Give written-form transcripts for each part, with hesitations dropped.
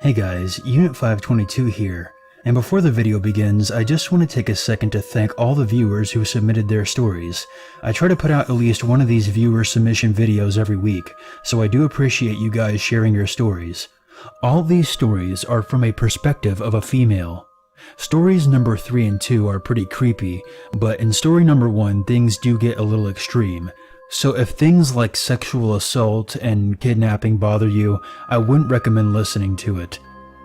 Hey guys, Unit 522 here, and before the video begins, I just want to take a second to thank all the viewers who submitted their stories. I try to put out at least one of these viewer submission videos every week, so I do appreciate you guys sharing your stories. All these stories are from a perspective of a female. Stories number 3 and 2 are pretty creepy, but in story number 1 things do get a little extreme. So if things like sexual assault and kidnapping bother you, I wouldn't recommend listening to it.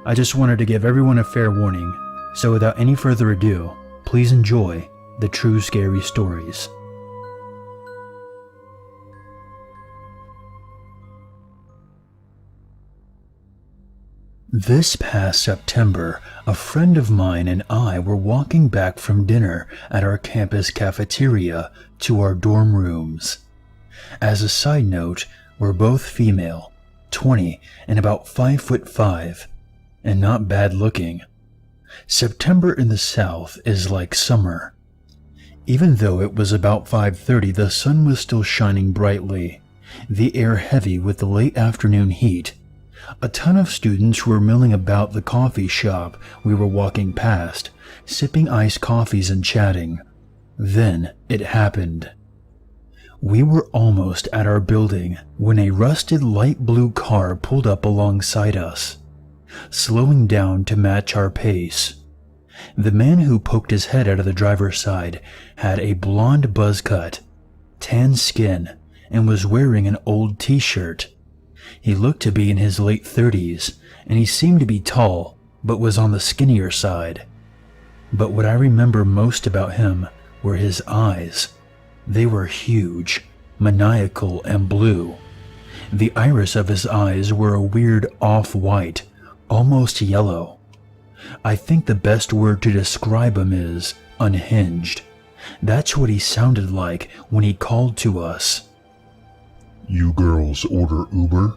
I just wanted to give everyone a fair warning. So without any further ado, please enjoy the true scary stories. This past September, a friend of mine and I were walking back from dinner at our campus cafeteria to our dorm rooms. As a side note, we're both female, 20 and about 5'5", and not bad looking. September in the South is like summer. Even though it was about 5:30, the sun was still shining brightly, the air heavy with the late afternoon heat. A ton of students were milling about the coffee shop we were walking past, sipping iced coffees and chatting. Then it happened. We were almost at our building when a rusted light blue car pulled up alongside us, slowing down to match our pace. The man who poked his head out of the driver's side had a blonde buzz cut, tan skin, and was wearing an old t-shirt. He looked to be in his late 30s, and he seemed to be tall, but was on the skinnier side. But what I remember most about him were his eyes. They were huge, maniacal, and blue. The iris of his eyes were a weird off-white, almost yellow. I think the best word to describe him is unhinged. That's what he sounded like when he called to us. "You girls order Uber?"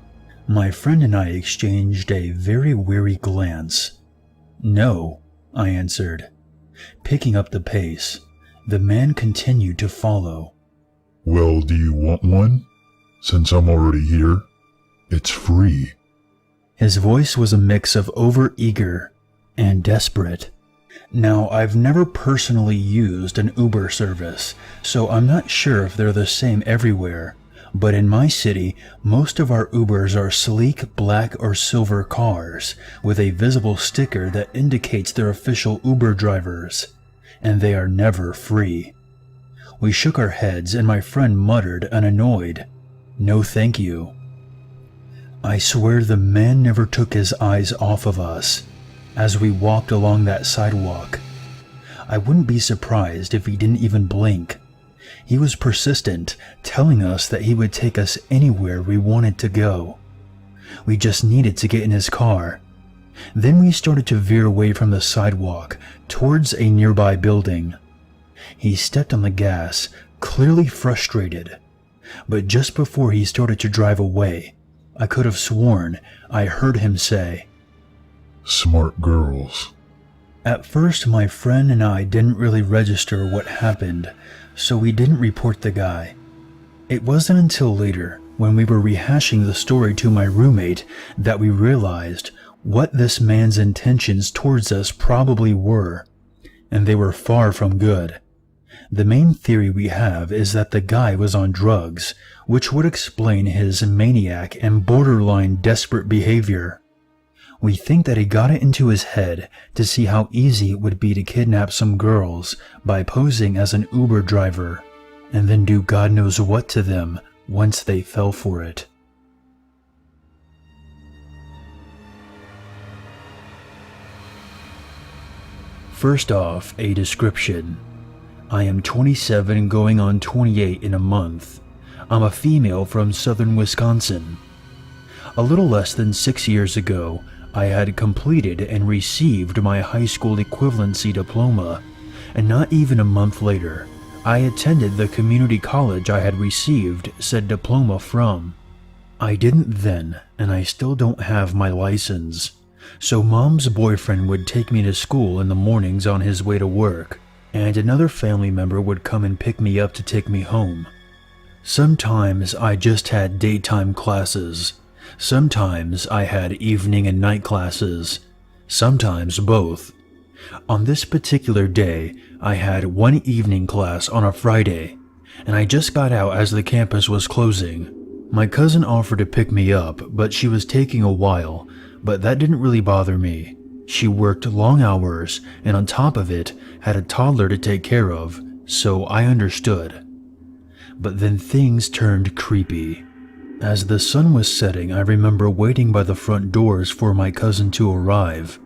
My friend and I exchanged a very weary glance. "No," I answered. Picking up the pace, the man continued to follow. "Well, do you want one? Since I'm already here, it's free." His voice was a mix of over-eager and desperate. Now, I've never personally used an Uber service, so I'm not sure if they're the same everywhere, but in my city, most of our Ubers are sleek black or silver cars with a visible sticker that indicates they're official Uber drivers, and they are never free. We shook our heads and my friend muttered unannoyed, "No thank you." I swear the man never took his eyes off of us as we walked along that sidewalk. I wouldn't be surprised if he didn't even blink. He was persistent, telling us that he would take us anywhere we wanted to go. We just needed to get in his car. Then we started to veer away from the sidewalk towards a nearby building. He stepped on the gas, clearly frustrated. But just before he started to drive away, I could have sworn I heard him say, "Smart girls." At first, my friend and I didn't really register what happened, so we didn't report the guy. It wasn't until later, when we were rehashing the story to my roommate, that we realized what this man's intentions towards us probably were, and they were far from good. The main theory we have is that the guy was on drugs, which would explain his maniac and borderline desperate behavior. We think that he got it into his head to see how easy it would be to kidnap some girls by posing as an Uber driver, and then do God knows what to them once they fell for it. First off, a description. I am 27 going on 28 in a month. I'm a female from southern Wisconsin. A little less than 6 years ago, I had completed and received my high school equivalency diploma, and not even a month later, I attended the community college I had received said diploma from. I didn't then, and I still don't have my license, so Mom's boyfriend would take me to school in the mornings on his way to work, and another family member would come and pick me up to take me home. Sometimes I just had daytime classes, Sometimes I had evening and night classes, sometimes both. On this particular day, I had one evening class on a Friday, and I just got out as the campus was closing. My cousin offered to pick me up, but she was taking a while, but that didn't really bother me. She worked long hours, and on top of it, had a toddler to take care of, so I understood. But then things turned creepy. As the sun was setting, I remember waiting by the front doors for my cousin to arrive.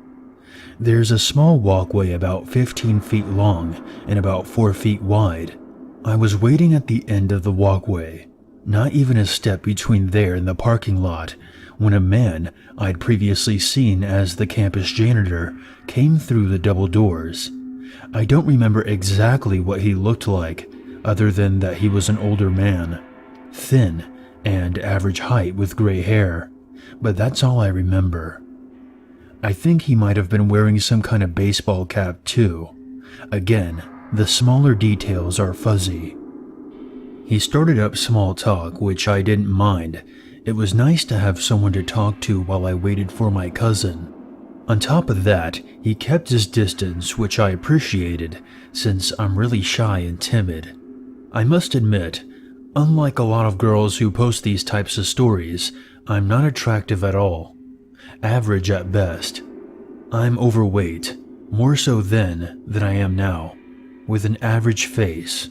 There's a small walkway about 15 feet long and about 4 feet wide. I was waiting at the end of the walkway, not even a step between there and the parking lot, when a man I'd previously seen as the campus janitor came through the double doors. I don't remember exactly what he looked like, other than that he was an older man, thin and average height with gray hair, but that's all I remember. I think he might have been wearing some kind of baseball cap too. Again, the smaller details are fuzzy. He started up small talk, which I didn't mind. It was nice to have someone to talk to while I waited for my cousin. On top of that, he kept his distance, which I appreciated, since I'm really shy and timid. I must admit, unlike a lot of girls who post these types of stories, I'm not attractive at all. Average at best. I'm overweight, more so then than I am now, with an average face.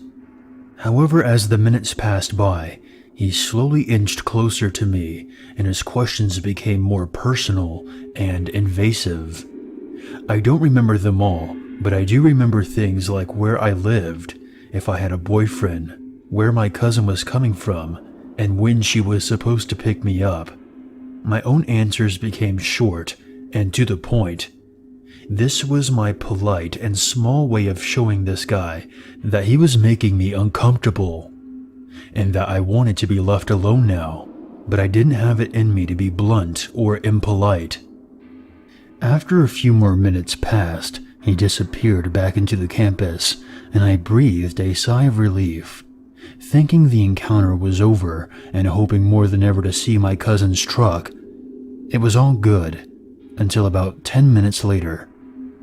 However, as the minutes passed by, he slowly inched closer to me, and his questions became more personal and invasive. I don't remember them all, but I do remember things like where I lived, if I had a boyfriend, where my cousin was coming from, and when she was supposed to pick me up. My own answers became short and to the point. This was my polite and small way of showing this guy that he was making me uncomfortable, and that I wanted to be left alone now, but I didn't have it in me to be blunt or impolite. After a few more minutes passed, he disappeared back into the campus, and I breathed a sigh of relief, thinking the encounter was over and hoping more than ever to see my cousin's truck. It was all good, until about 10 minutes later,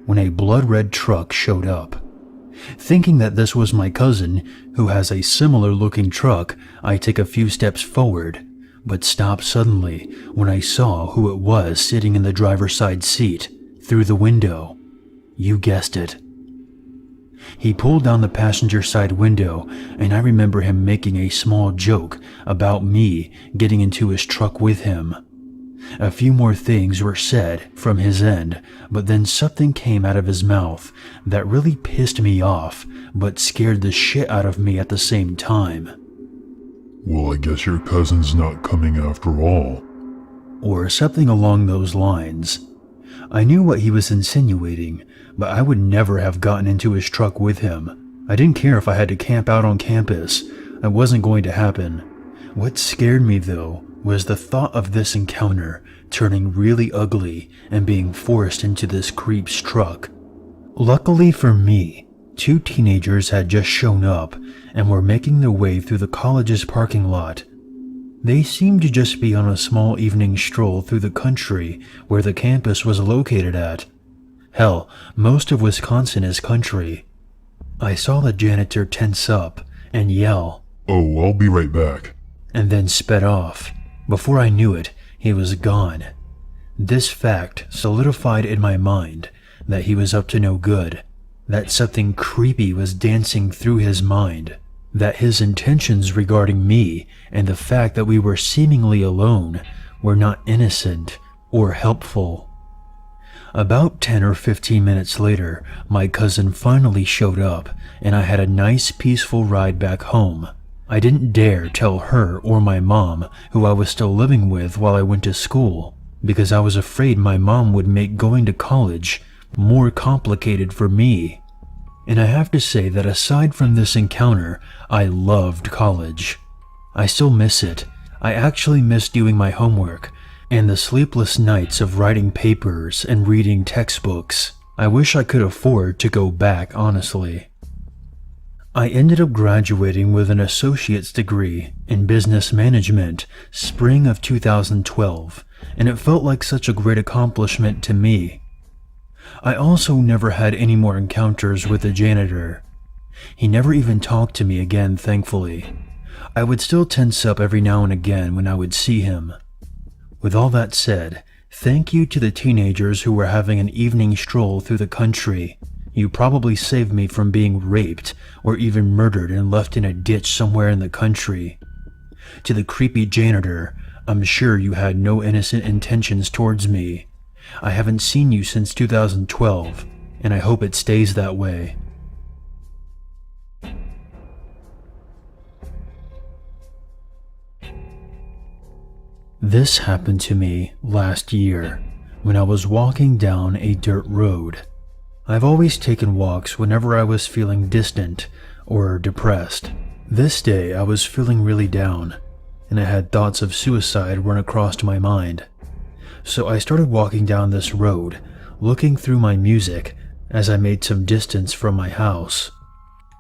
when a blood-red truck showed up. Thinking that this was my cousin, who has a similar-looking truck, I took a few steps forward, but stopped suddenly when I saw who it was sitting in the driver's side seat, through the window. You guessed it. He pulled down the passenger side window, and I remember him making a small joke about me getting into his truck with him. A few more things were said from his end, but then something came out of his mouth that really pissed me off, but scared the shit out of me at the same time. Well, I guess your cousin's not coming after all. Or something along those lines. I knew what he was insinuating, but I would never have gotten into his truck with him. I didn't care if I had to camp out on campus. It wasn't going to happen. What scared me, though, was the thought of this encounter turning really ugly and being forced into this creep's truck. Luckily for me, 2 teenagers had just shown up and were making their way through the college's parking lot. They seemed to just be on a small evening stroll through the country where the campus was located at. Hell, most of Wisconsin is country. I saw the janitor tense up and yell, "Oh, I'll be right back," and then sped off. Before I knew it, he was gone. This fact solidified in my mind that he was up to no good, that something creepy was dancing through his mind, that his intentions regarding me and the fact that we were seemingly alone were not innocent or helpful. About 10 or 15 minutes later, my cousin finally showed up, and I had a nice peaceful ride back home. I didn't dare tell her or my mom, who I was still living with while I went to school, because I was afraid my mom would make going to college more complicated for me. And I have to say that aside from this encounter, I loved college. I still miss it. I actually miss doing my homework, and the sleepless nights of writing papers and reading textbooks. I wish I could afford to go back, honestly. I ended up graduating with an associate's degree in business management spring of 2012, and it felt like such a great accomplishment to me. I also never had any more encounters with the janitor. He never even talked to me again, thankfully. I would still tense up every now and again when I would see him. With all that said, thank you to the teenagers who were having an evening stroll through the country. You probably saved me from being raped or even murdered and left in a ditch somewhere in the country. To the creepy janitor, I'm sure you had no innocent intentions towards me. I haven't seen you since 2012, and I hope it stays that way. This happened to me last year when I was walking down a dirt road. I've always taken walks whenever I was feeling distant or depressed. This day I was feeling really down, and I had thoughts of suicide run across my mind. So I started walking down this road, looking through my music as I made some distance from my house.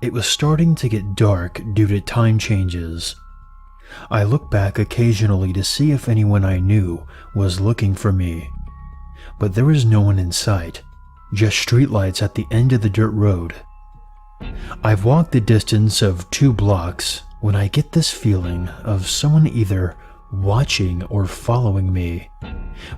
It was starting to get dark due to time changes. I looked back occasionally to see if anyone I knew was looking for me, but there was no one in sight, just streetlights at the end of the dirt road. I've walked the distance of 2 blocks when I get this feeling of someone either watching or following me,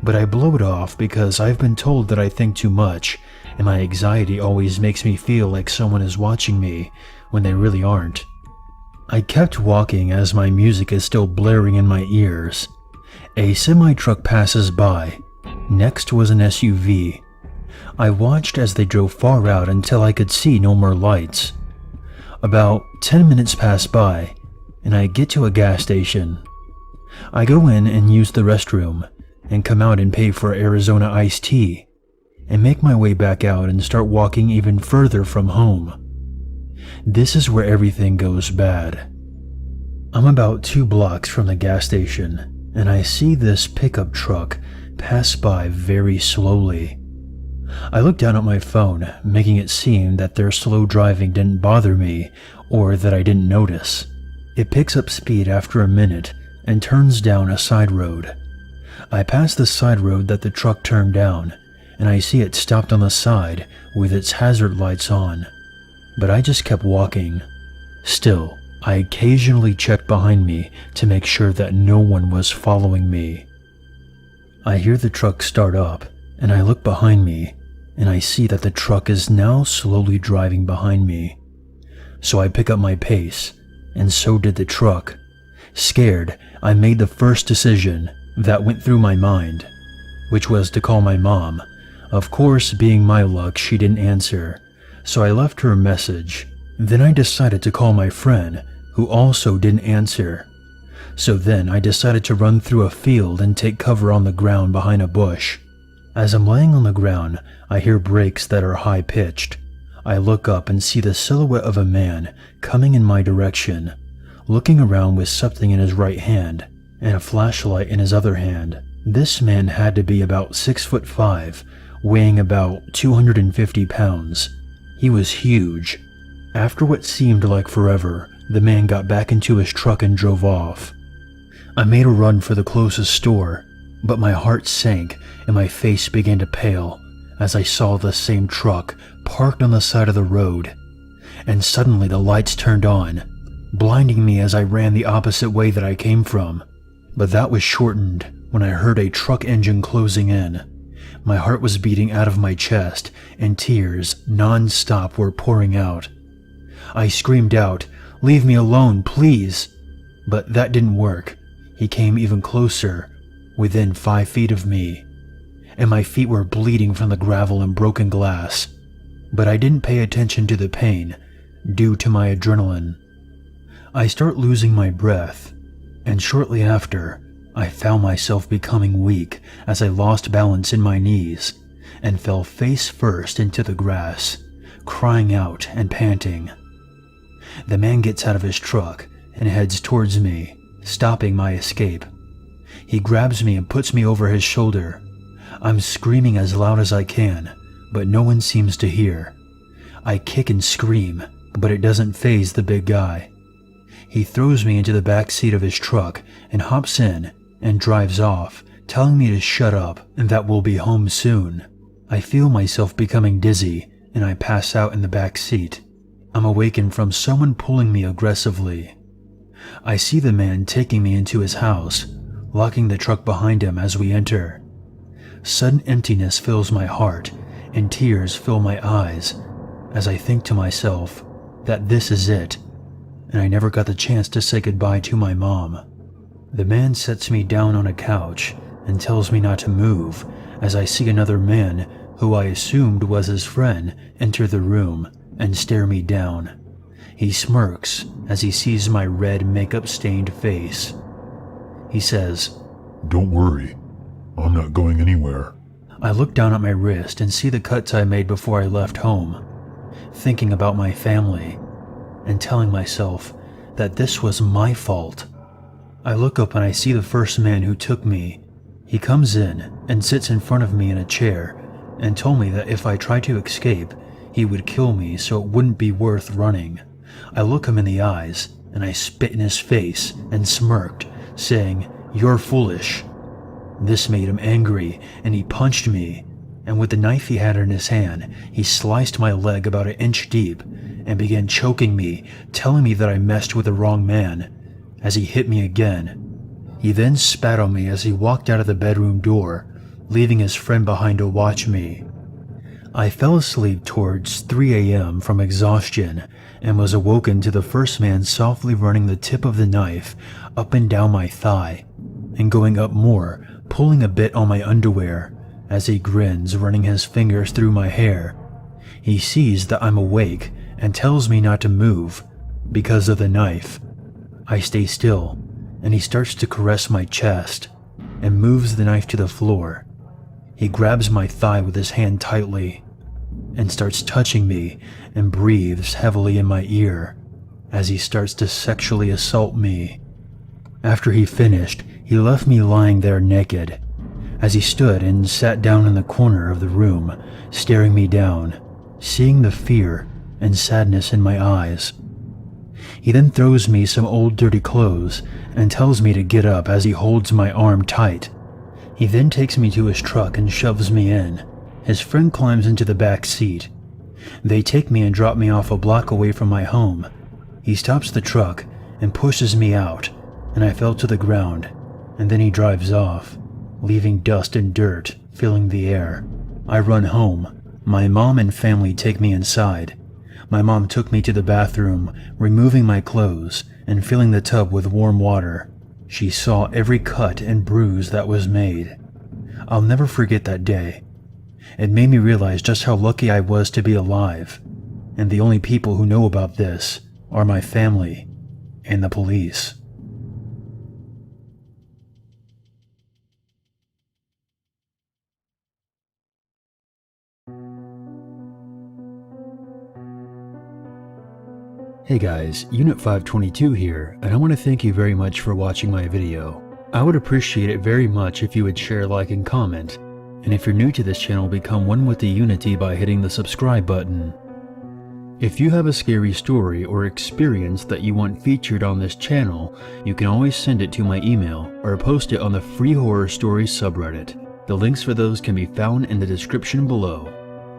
but I blow it off because I've been told that I think too much, and my anxiety always makes me feel like someone is watching me when they really aren't. I kept walking as my music is still blaring in my ears. A semi-truck passes by. Next was an SUV. I watched as they drove far out until I could see no more lights. About 10 minutes pass by, and I get to a gas station. I go in and use the restroom, and come out and pay for Arizona iced tea, and make my way back out and start walking even further from home. This is where everything goes bad. I'm about 2 blocks from the gas station, and I see this pickup truck pass by very slowly. I look down at my phone, making it seem that their slow driving didn't bother me or that I didn't notice. It picks up speed after a minute and turns down a side road. I pass the side road that the truck turned down, and I see it stopped on the side with its hazard lights on. But I just kept walking. Still, I occasionally checked behind me to make sure that no one was following me. I hear the truck start up, and I look behind me, and I see that the truck is now slowly driving behind me. So I pick up my pace, and so did the truck. Scared, I made the first decision that went through my mind, which was to call my mom. Of course, being my luck, she didn't answer, so I left her a message. Then I decided to call my friend, who also didn't answer. So then I decided to run through a field and take cover on the ground behind a bush. As I'm laying on the ground, I hear brakes that are high-pitched. I look up and see the silhouette of a man coming in my direction, looking around with something in his right hand and a flashlight in his other hand. This man had to be about 6'5", weighing about 250 pounds. He was huge. After what seemed like forever, the man got back into his truck and drove off. I made a run for the closest store, but my heart sank and my face began to pale as I saw the same truck parked on the side of the road. And suddenly the lights turned on, blinding me as I ran the opposite way that I came from. But that was shortened when I heard a truck engine closing in. My heart was beating out of my chest, and tears non-stop were pouring out. I screamed out, "Leave me alone, please!" But that didn't work. He came even closer, within 5 feet of me, and my feet were bleeding from the gravel and broken glass. But I didn't pay attention to the pain, due to my adrenaline. I start losing my breath, and shortly after, I found myself becoming weak as I lost balance in my knees and fell face first into the grass, crying out and panting. The man gets out of his truck and heads towards me, stopping my escape. He grabs me and puts me over his shoulder. I'm screaming as loud as I can, but no one seems to hear. I kick and scream, but it doesn't faze the big guy. He throws me into the back seat of his truck and hops in and drives off, telling me to shut up and that we'll be home soon. I feel myself becoming dizzy and I pass out in the back seat. I'm awakened from someone pulling me aggressively. I see the man taking me into his house, locking the truck behind him as we enter. Sudden emptiness fills my heart and tears fill my eyes as I think to myself that this is it, and I never got the chance to say goodbye to my mom. The man sets me down on a couch and tells me not to move as I see another man who I assumed was his friend enter the room and stare me down. He smirks as he sees my red makeup-stained face. He says, "Don't worry, I'm not going anywhere." I look down at my wrist and see the cuts I made before I left home, thinking about my family and telling myself that this was my fault. I look up and I see the first man who took me. He comes in and sits in front of me in a chair and told me that if I tried to escape, he would kill me, so it wouldn't be worth running. I look him in the eyes and I spit in his face and smirked, saying, "You're foolish." This made him angry and he punched me, and with the knife he had in his hand, he sliced my leg about 1 inch deep and began choking me, telling me that I messed with the wrong man as he hit me again. He then spat on me as he walked out of the bedroom door, leaving his friend behind to watch me. I fell asleep towards 3 a.m. from exhaustion and was awoken to the first man softly running the tip of the knife up and down my thigh and going up more, pulling a bit on my underwear as he grins, running his fingers through my hair. He sees that I'm awake and tells me not to move because of the knife. I stay still and he starts to caress my chest and moves the knife to the floor. He grabs my thigh with his hand tightly and starts touching me and breathes heavily in my ear as he starts to sexually assault me. After he finished, he left me lying there naked as he stood and sat down in the corner of the room, staring me down, seeing the fear and sadness in my eyes. He then throws me some old dirty clothes and tells me to get up as he holds my arm tight. He then takes me to his truck and shoves me in. His friend climbs into the back seat. They take me and drop me off a block away from my home. He stops the truck and pushes me out, and I fell to the ground, and then he drives off, leaving dust and dirt filling the air. I run home. My mom and family take me inside. My mom took me to the bathroom, removing my clothes and filling the tub with warm water. She saw every cut and bruise that was made. I'll never forget that day. It made me realize just how lucky I was to be alive, and the only people who know about this are my family and the police. Hey guys, Unit 522 here, and I want to thank you very much for watching my video. I would appreciate it very much if you would share, like, and comment. And if you're new to this channel, become one with the Unity by hitting the subscribe button. If you have a scary story or experience that you want featured on this channel, you can always send it to my email or post it on the Free Horror Stories subreddit. The links for those can be found in the description below.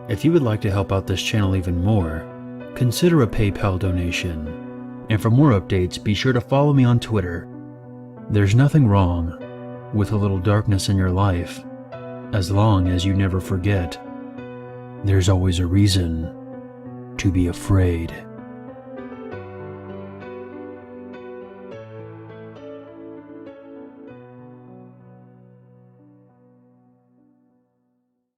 If you would like to help out this channel even more, consider a PayPal donation. And for more updates, be sure to follow me on Twitter. There's nothing wrong with a little darkness in your life, as long as you never forget, there's always a reason to be afraid.